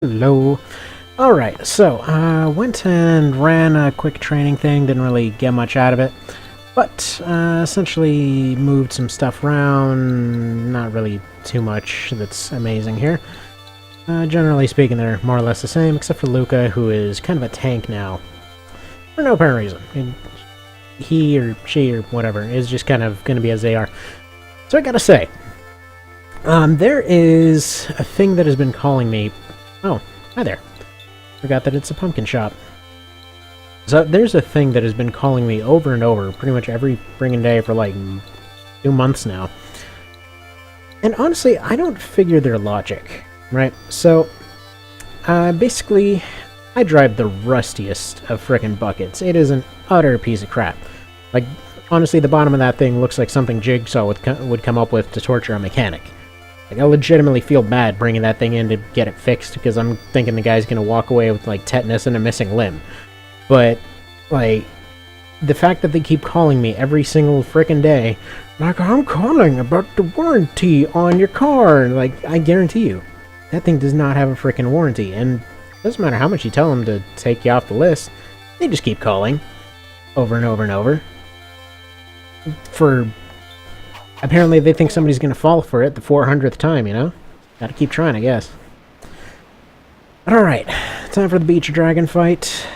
Hello. Alright, so, went and ran a quick training thing, didn't really get much out of it, but, essentially moved some stuff around, not really too much that's amazing here. Generally speaking, they're more or less the same, except for Luca, who is kind of a tank now. For no apparent reason. He or she or whatever is just kind of going to be as they are. So I gotta say, there is a thing that has been calling me. Oh, hi there. Forgot that it's a pumpkin shop. So there's a thing that has been calling me over and over, pretty much every friggin' day for like 2 months now. And honestly, I don't figure their logic, right? So, basically, I drive the rustiest of frickin' buckets. It is an utter piece of crap. Like, honestly, the bottom of that thing looks like something Jigsaw would come up with to torture a mechanic. Like, I legitimately feel bad bringing that thing in to get it fixed, because I'm thinking the guy's gonna walk away with, like, tetanus and a missing limb. But, like, the fact that they keep calling me every single frickin' day, like, I'm calling about the warranty on your car, like, I guarantee you, that thing does not have a frickin' warranty, and it doesn't matter how much you tell them to take you off the list, they just keep calling, over and over and over, for... Apparently they think somebody's gonna fall for it the 400th time, you know? Gotta keep trying, I guess. But alright, time for the beach dragon fight.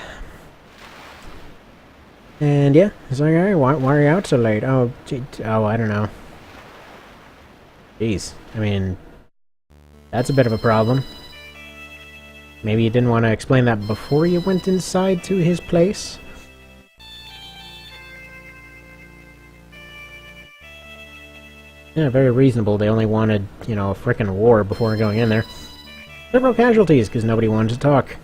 And yeah, it's like, hey, why are you out so late? Oh, I don't know. Jeez, I mean, that's a bit of a problem. Maybe you didn't want to explain that before you went inside to his place? Yeah, very reasonable. They only wanted, you know, a frickin' war before going in there. Several casualties, because nobody wanted to talk.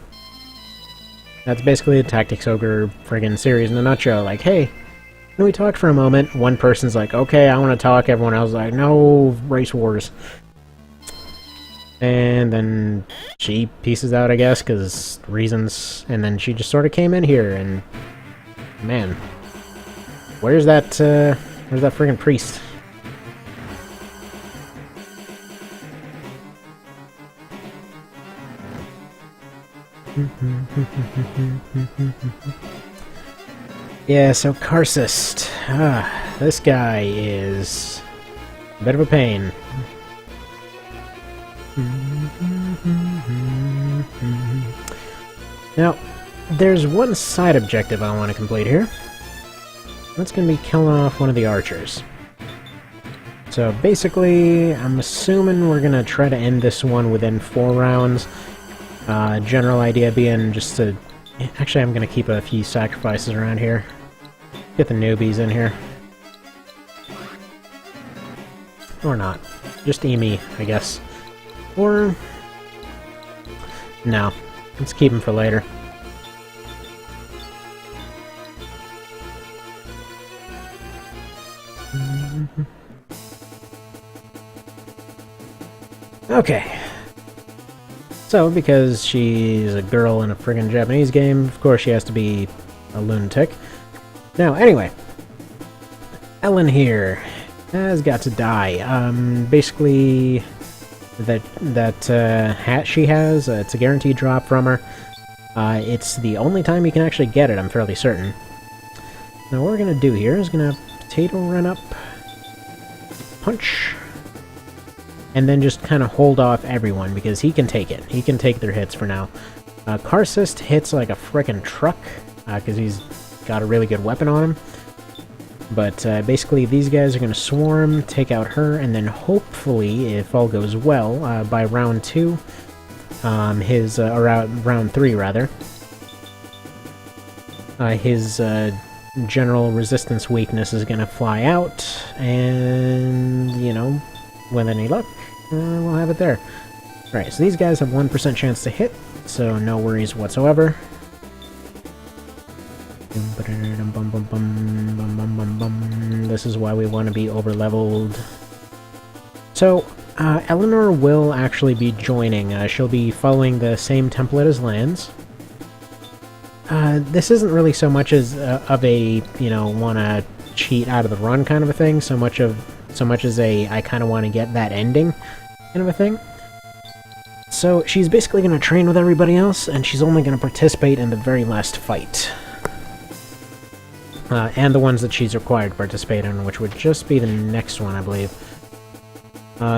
That's basically the Tactics Ogre friggin' series in a nutshell. Like, hey, can we talk for a moment? One person's like, okay, I want to talk. Everyone else is like, no, race wars. And then she pieces out, I guess, because reasons. And then she just sort of came in here, and... Man. Where's that friggin' priest? Yeah, so Karcist. This guy is a bit of a pain. Now, there's one side objective I want to complete here. That's going to be killing off one of the archers. So basically, I'm assuming we're going to try to end this one within 4 rounds. General idea being just to... Actually, I'm going to keep a few sacrifices around here. Get the newbies in here. Or not. Just Emi, I guess. Or... No. Let's keep him for later. Okay. So, because she's a girl in a friggin' Japanese game, of course she has to be a lunatic. Now, anyway. Ellen here has got to die. Basically, that hat she has, it's a guaranteed drop from her. It's the only time you can actually get it, I'm fairly certain. Now, what we're gonna do here is gonna potato run up, punch, and then just kind of hold off everyone, because he can take it. He can take their hits for now. Karcist hits like a frickin' truck, because he's got a really good weapon on him. But basically, these guys are going to swarm, take out her, and then hopefully, if all goes well, by round 2, round 3 rather, his general resistance weakness is going to fly out, and, you know, with any luck, we'll have it there. Alright, so these guys have 1% chance to hit, so no worries whatsoever. This is why we want to be over-leveled. So, Eleanor will actually be joining. She'll be following the same template as Lance. This isn't really so much as of a, you know, wanna cheat out of the run kind of a thing, so much as a I kind of want to get that ending kind of a thing. so she's basically going to train with everybody else, and she's only going to participate in the very last fight. And the ones that she's required to participate in, which would just be the next one, I believe.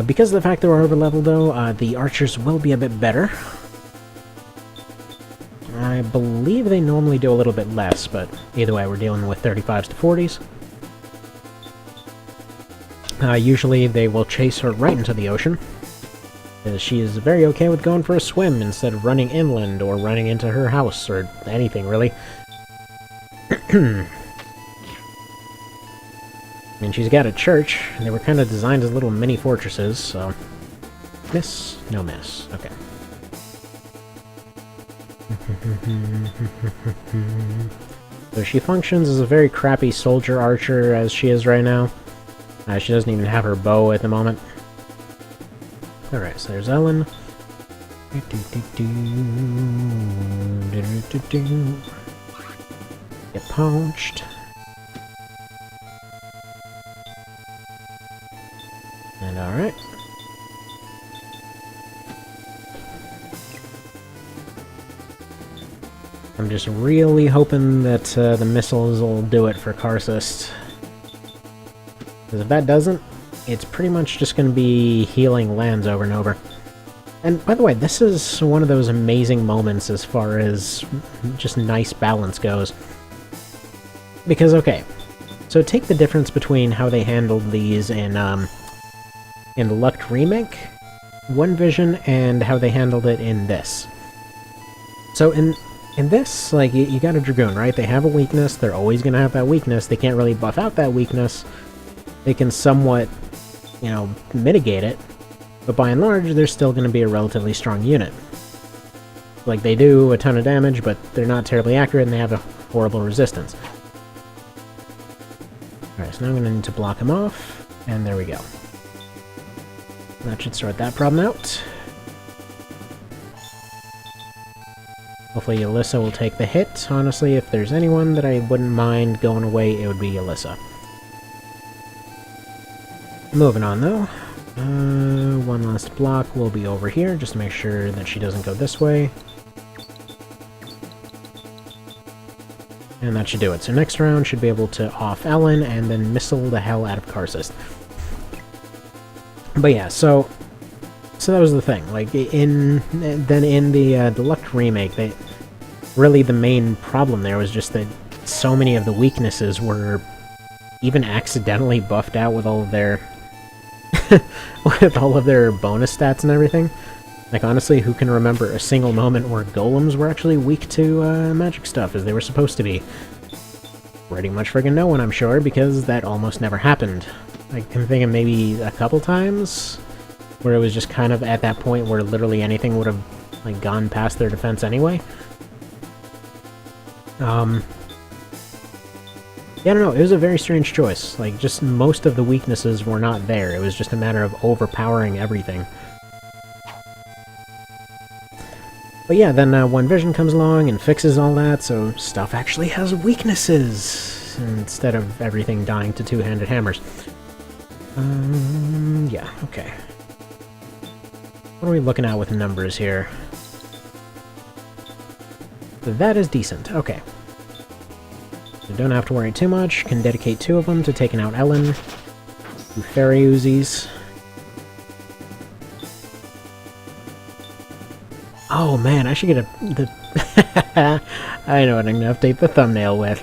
Because of the fact they're over-leveled, though, the archers will be a bit better. I believe they normally do a little bit less, but either way, we're dealing with 35s to 40s. Usually they will chase her right into the ocean. She is very okay with going for a swim instead of running inland or running into her house or anything, really. I mean, she's got a church, and they were kind of designed as little mini fortresses, so... Miss? No miss. Okay. So she functions as a very crappy soldier archer as she is right now. She doesn't even have her bow at the moment. Alright, so there's Ellen. Get poached. And alright. I'm just really hoping that the missiles will do it for Karsus. Because if that doesn't, it's pretty much just going to be healing lands over and over. And by the way, this is one of those amazing moments as far as just nice balance goes. Because, okay, so take the difference between how they handled these in the Luck remake, One Vision, and how they handled it in this. So in this, like, you got a Dragoon, right? They have a weakness, they're always going to have that weakness, they can't really buff out that weakness. They can somewhat, you know, mitigate it, but by and large, they're still going to be a relatively strong unit. Like, they do a ton of damage, but they're not terribly accurate, and they have a horrible resistance. Alright, so now I'm going to need to block him off, and there we go. That should sort that problem out. Hopefully Alyssa will take the hit. Honestly, if there's anyone that I wouldn't mind going away, it would be Alyssa. Moving on, though. One last block will be over here, just to make sure that she doesn't go this way. And that should do it. So next round should be able to off Ellen, and then missile the hell out of Karsus. But yeah, so that was the thing. Like, in the Deluxe remake, really the main problem there was just that so many of the weaknesses were even accidentally buffed out with all of their with all of their bonus stats and everything. Like, honestly, who can remember a single moment where golems were actually weak to magic stuff as they were supposed to be? Pretty much friggin' no one, I'm sure, because that almost never happened. I can think of maybe a couple times where it was just kind of at that point where literally anything would have, like, gone past their defense anyway. Yeah, I don't know, it was a very strange choice. Like, just most of the weaknesses were not there. It was just a matter of overpowering everything. But yeah, then One Vision comes along and fixes all that, so stuff actually has weaknesses, instead of everything dying to two-handed hammers. Yeah, okay. What are we looking at with numbers here? That is decent, okay. So don't have to worry too much, can dedicate 2 of them to taking out Ellen. 2 Fairy Uzis. Oh man, I should get I know what I'm gonna update the thumbnail with.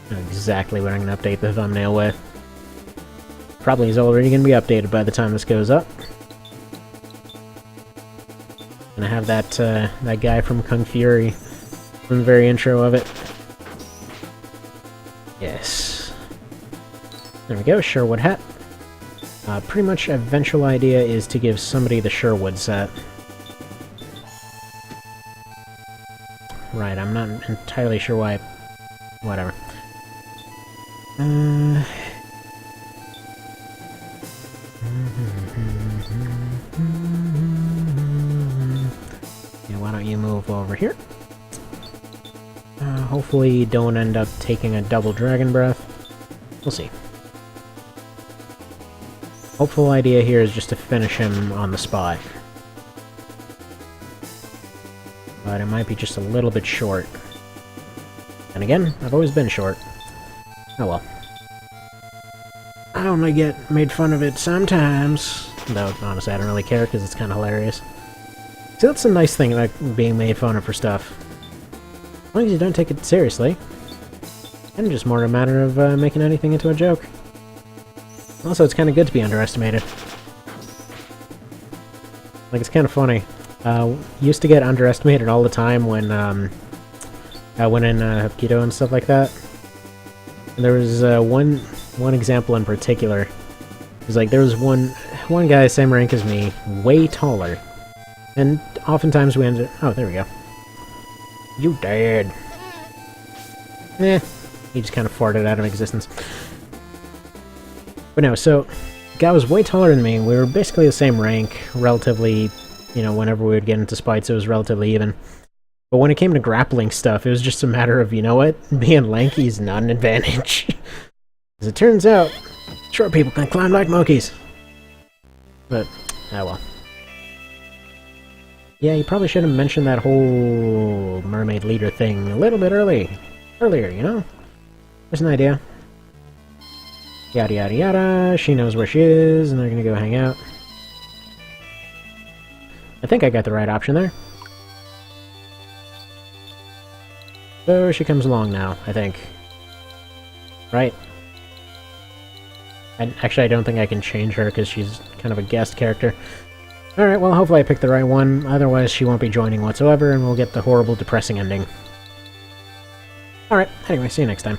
Know exactly what I'm gonna update the thumbnail with. Probably is already gonna be updated by the time this goes up. Gonna have that guy from Kung Fury from the very intro of it. Yes. There we go, Sherwood hat. Pretty much eventual idea is to give somebody the Sherwood set. Right, I'm not entirely sure why. Whatever. Yeah, why don't you move over here? Hopefully you don't end up taking a double Dragon Breath. We'll see. Hopeful idea here is just to finish him on the spot. But it might be just a little bit short. And again, I've always been short. Oh well. I only get made fun of it sometimes. Though, honestly, I don't really care because it's kind of hilarious. See, that's a nice thing about being made fun of for stuff. As long as you don't take it seriously. And just more a matter of making anything into a joke. Also, it's kind of good to be underestimated. Like, it's kind of funny. Used to get underestimated all the time when I went in Mosquito and stuff like that. And there was one example in particular. It was like, there was one guy, same rank as me, way taller. And oftentimes we ended... Oh, there we go. You dead. Eh. He just kind of farted out of existence. But no, so... The guy was way taller than me. We were basically the same rank, relatively... You know, whenever we would get into fights, it was relatively even. But when it came to grappling stuff, it was just a matter of, you know what? Being lanky is not an advantage. As it turns out, short people can climb like monkeys. But, oh well. Yeah, you probably should have mentioned that whole mermaid leader thing a little bit earlier, you know? There's an idea. Yada yada yada, she knows where she is, and they're gonna go hang out. I think I got the right option there. So she comes along now, I think. Right? Actually, I don't think I can change her because she's kind of a guest character. Alright, well, hopefully I picked the right one. Otherwise, she won't be joining whatsoever, and we'll get the horrible, depressing ending. Alright, anyway, see you next time.